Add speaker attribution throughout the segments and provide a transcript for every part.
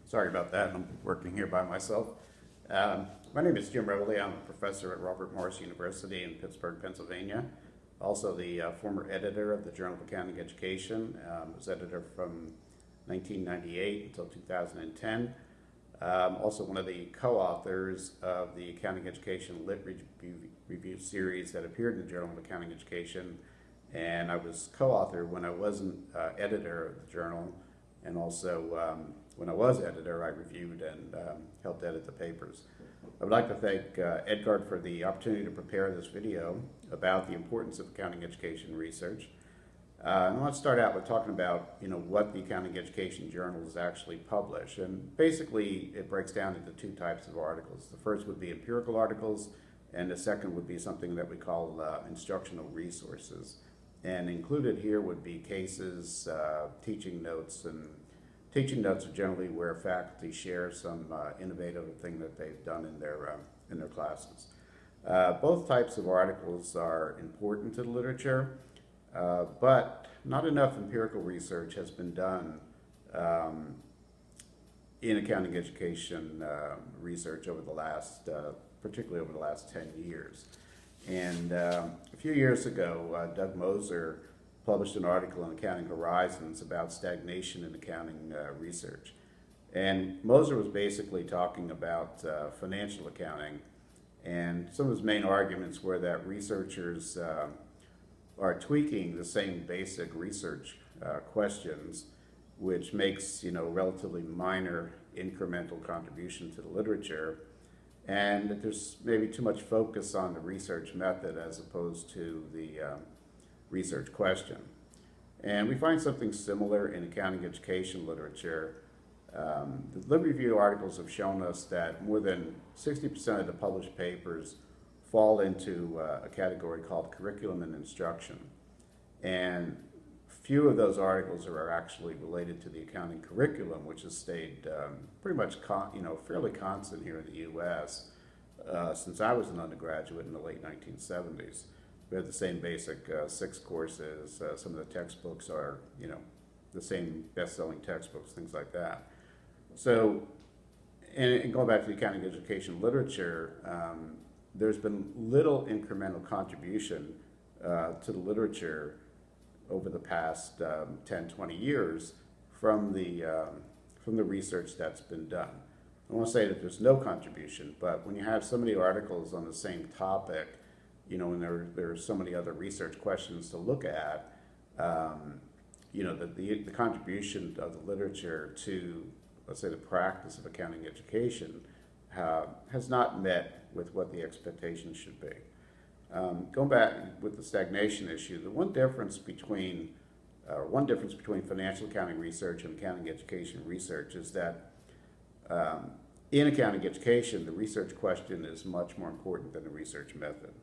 Speaker 1: Sorry about that. I'm working here by myself. My name is Jim Reveley. I'm a professor at Robert Morris University in Pittsburgh, Pennsylvania. Also the former editor of the Journal of Accounting Education. Was editor from 1998 until 2010. Also one of the co-authors of the Accounting Education Lit Review series that appeared in the Journal of Accounting Education. And I was co-author when I wasn't editor of the journal, and also when I was editor, I reviewed and helped edit the papers. I would like to thank Edgard for the opportunity to prepare this video about the importance of accounting education research. I want to start out with talking about what the Accounting Education Journals actually publish, and basically it breaks down into two types of articles. The first would be empirical articles, and the second would be something that we call instructional resources. And included here would be cases, teaching notes, and teaching notes are generally where faculty share some innovative thing that they've done in their classes. Both types of articles are important to the literature, but not enough empirical research has been done in accounting education research over the last, particularly over the last 10 years. And a few years ago, Doug Moser published an article in Accounting Horizons about stagnation in accounting research. And Moser was basically talking about financial accounting, and some of his main arguments were that researchers are tweaking the same basic research questions, which makes relatively minor incremental contribution to the literature, and that there's maybe too much focus on the research method as opposed to the research question. And we find something similar in accounting education literature. The Lit Review articles have shown us that more than 60% of the published papers fall into a category called curriculum and instruction. And few of those articles are actually related to the accounting curriculum, which has stayed pretty much fairly constant here in the U.S. Since I was an undergraduate in the late 1970s. We have the same basic 6 courses. Some of the textbooks are the same best-selling textbooks, things like that. So, and going back to the accounting education literature, there's been little incremental contribution to the literature over the past 10, 20 years from the research that's been done. I want to say that there's no contribution, but when you have so many articles on the same topic, and there are so many other research questions to look at, the contribution of the literature to, let's say, the practice of accounting education has not met with what the expectations should be. Going back with the stagnation issue, the one difference between financial accounting research and accounting education research is that in accounting education, the research question is much more important than the research method.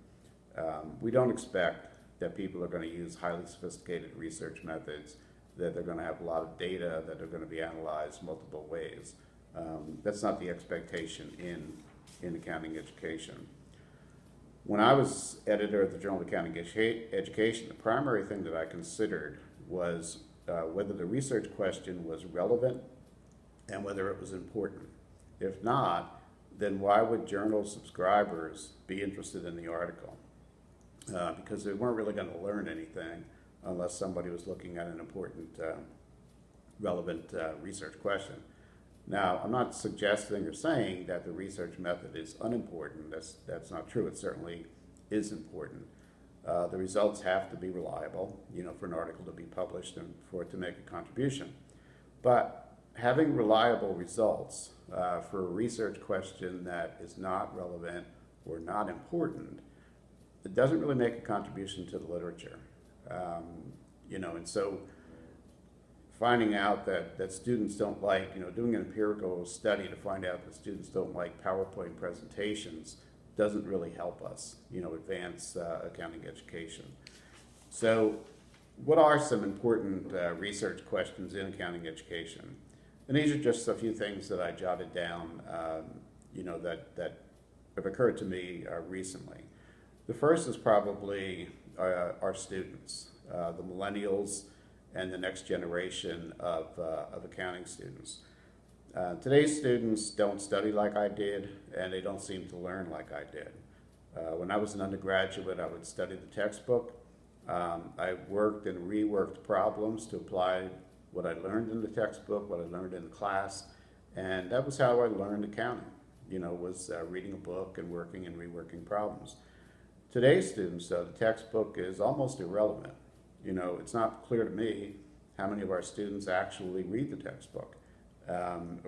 Speaker 1: We don't expect that people are going to use highly sophisticated research methods, that they're going to have a lot of data that are going to be analyzed multiple ways. That's not the expectation in accounting education. When I was editor of the Journal of Accounting Education, the primary thing that I considered was whether the research question was relevant and whether it was important. If not, then why would journal subscribers be interested in the article? Because they weren't really going to learn anything unless somebody was looking at an important, relevant research question. Now, I'm not suggesting or saying that the research method is unimportant. That's not true. It certainly is important. The results have to be reliable, for an article to be published and for it to make a contribution. But having reliable results for a research question that is not relevant or not important, it doesn't really make a contribution to the literature. And so finding out that students don't like, doing an empirical study to find out that students don't like PowerPoint presentations doesn't really help us, advance accounting education. So what are some important research questions in accounting education? And these are just a few things that I jotted down, that have occurred to me recently. The first is probably our students, the millennials and the next generation of accounting students. Today's students don't study like I did, and they don't seem to learn like I did. When I was an undergraduate, I would study the textbook. I worked and reworked problems to apply what I learned in the textbook, what I learned in the class, and that was how I learned accounting. Was reading a book and working and reworking problems. Today's students, though, the textbook is almost irrelevant. It's not clear to me how many of our students actually read the textbook, and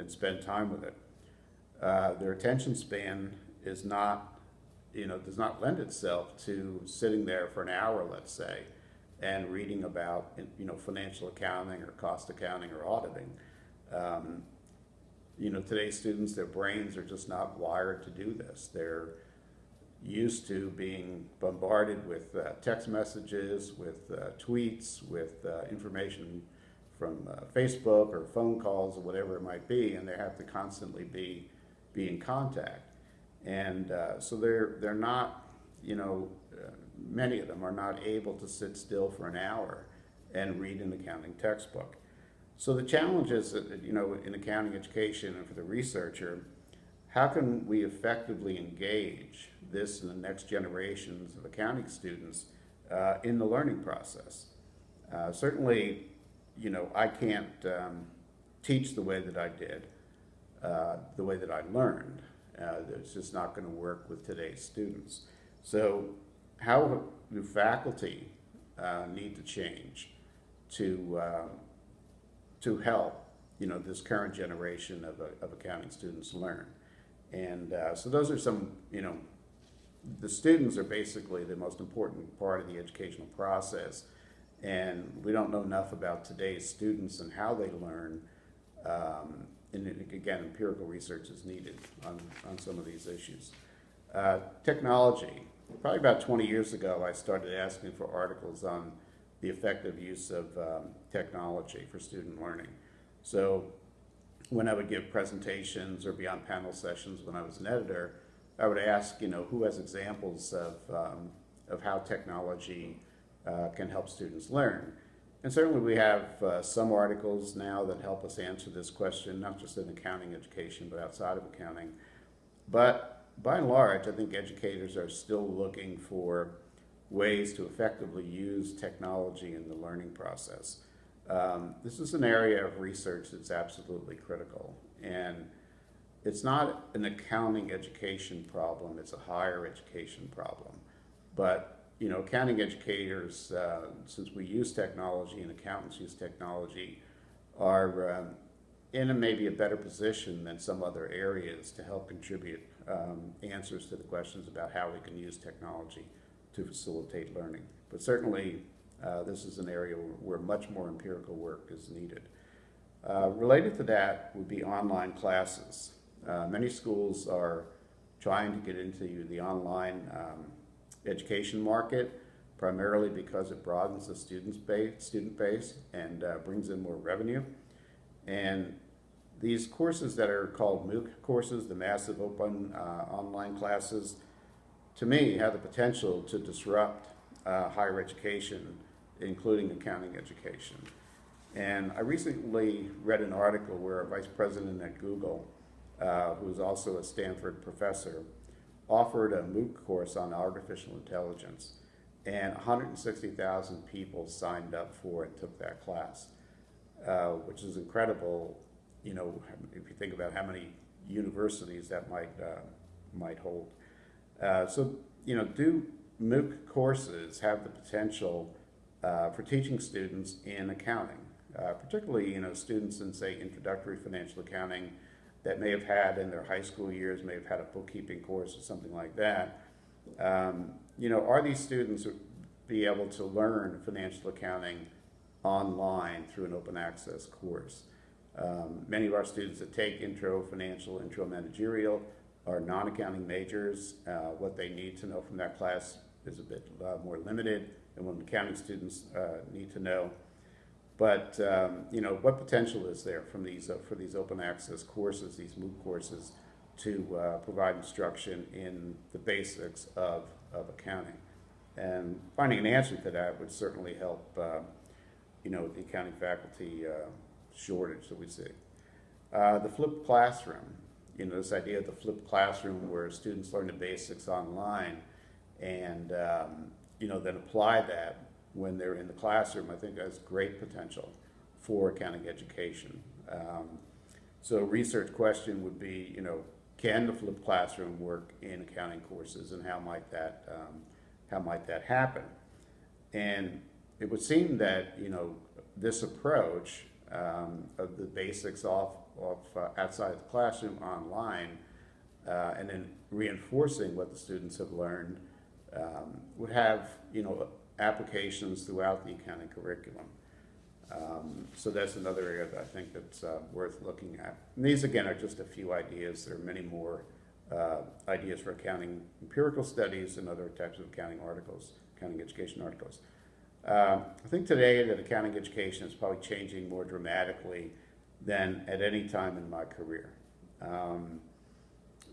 Speaker 1: spend time with it. Their attention span is not, does not lend itself to sitting there for an hour, let's say, and reading about, financial accounting or cost accounting or auditing. Today's students, their brains are just not wired to do this. They're used to being bombarded with text messages, with tweets, with information from Facebook or phone calls or whatever it might be, and they have to constantly be in contact. And so they're not, many of them are not able to sit still for an hour and read an accounting textbook. So the challenge is that, in accounting education and for the researcher, how can we effectively engage this and the next generations of accounting students in the learning process? Certainly, I can't teach the way that I did, the way that I learned. It's just not going to work with today's students. So how do faculty need to change to help, this current generation of accounting students learn? And so those are some, the students are basically the most important part of the educational process. And we don't know enough about today's students and how they learn. And again, empirical research is needed on some of these issues. Technology. Probably about 20 years ago, I started asking for articles on the effective use of technology for student learning. So when I would give presentations or be on panel sessions when I was an editor, I would ask, who has examples of how technology can help students learn. And certainly we have some articles now that help us answer this question, not just in accounting education, but outside of accounting. But by and large, I think educators are still looking for ways to effectively use technology in the learning process. This is an area of research that's absolutely critical. And it's not an accounting education problem, it's a higher education problem. But accounting educators, since we use technology and accountants use technology, are in maybe a better position than some other areas to help contribute answers to the questions about how we can use technology to facilitate learning. But certainly, this is an area where much more empirical work is needed. Related to that would be online classes. Many schools are trying to get into the online education market, primarily because it broadens the student base and brings in more revenue. And these courses that are called MOOC courses, the massive open online classes, to me have the potential to disrupt higher education, including accounting education. And I recently read an article where a vice president at Google, who is also a Stanford professor, offered a MOOC course on artificial intelligence, and 160,000 people signed up for it and took that class, which is incredible, if you think about how many universities that might hold. So, do MOOC courses have the potential for teaching students in accounting, particularly, students in, say, introductory financial accounting that may have had in their high school years, may have had a bookkeeping course or something like that. Are these students be able to learn financial accounting online through an open access course? Many of our students that take intro financial, intro managerial are non-accounting majors. What they need to know from that class is a bit more limited than what accounting students need to know. But what potential is there from these for these open access courses, these MOOC courses, to provide instruction in the basics of accounting? And finding an answer to that would certainly help, the accounting faculty shortage that we see. The flipped classroom, this idea of the flipped classroom where students learn the basics online and, then apply that when they're in the classroom, I think has great potential for accounting education. So a research question would be, can the flipped classroom work in accounting courses, and how might that happen? And it would seem that this approach of the basics outside of the classroom online, and then reinforcing what the students have learned, would have applications throughout the accounting curriculum. So that's another area that I think that's worth looking at. And these again are just a few ideas. There are many more ideas for accounting empirical studies and other types of accounting articles, accounting education articles. I think today that accounting education is probably changing more dramatically than at any time in my career.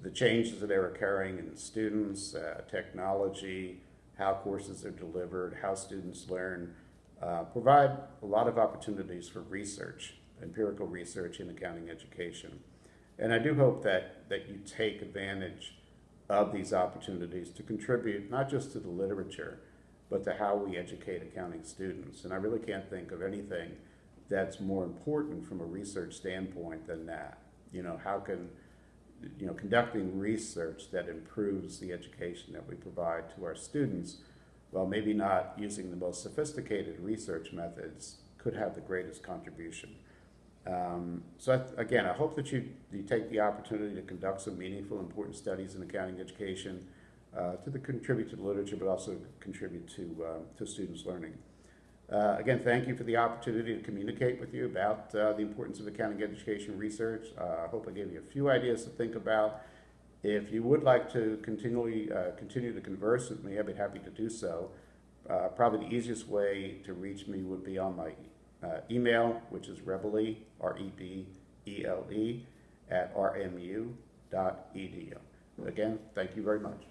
Speaker 1: The changes that are occurring in students, technology, how courses are delivered, how students learn, provide a lot of opportunities for research, empirical research in accounting education. And I do hope that you take advantage of these opportunities to contribute not just to the literature, but to how we educate accounting students. And I really can't think of anything that's more important from a research standpoint than that. How can, conducting research that improves the education that we provide to our students, while maybe not using the most sophisticated research methods, could have the greatest contribution. Again, I hope that you take the opportunity to conduct some meaningful, important studies in accounting education to contribute to the literature, but also contribute to students' learning. Again, thank you for the opportunity to communicate with you about the importance of accounting education research. I hope I gave you a few ideas to think about. If you would like to continue to converse with me, I'd be happy to do so. Probably the easiest way to reach me would be on my email, which is rebele, R-E-B-E-L-E, @rmu.edu. Again, thank you very much.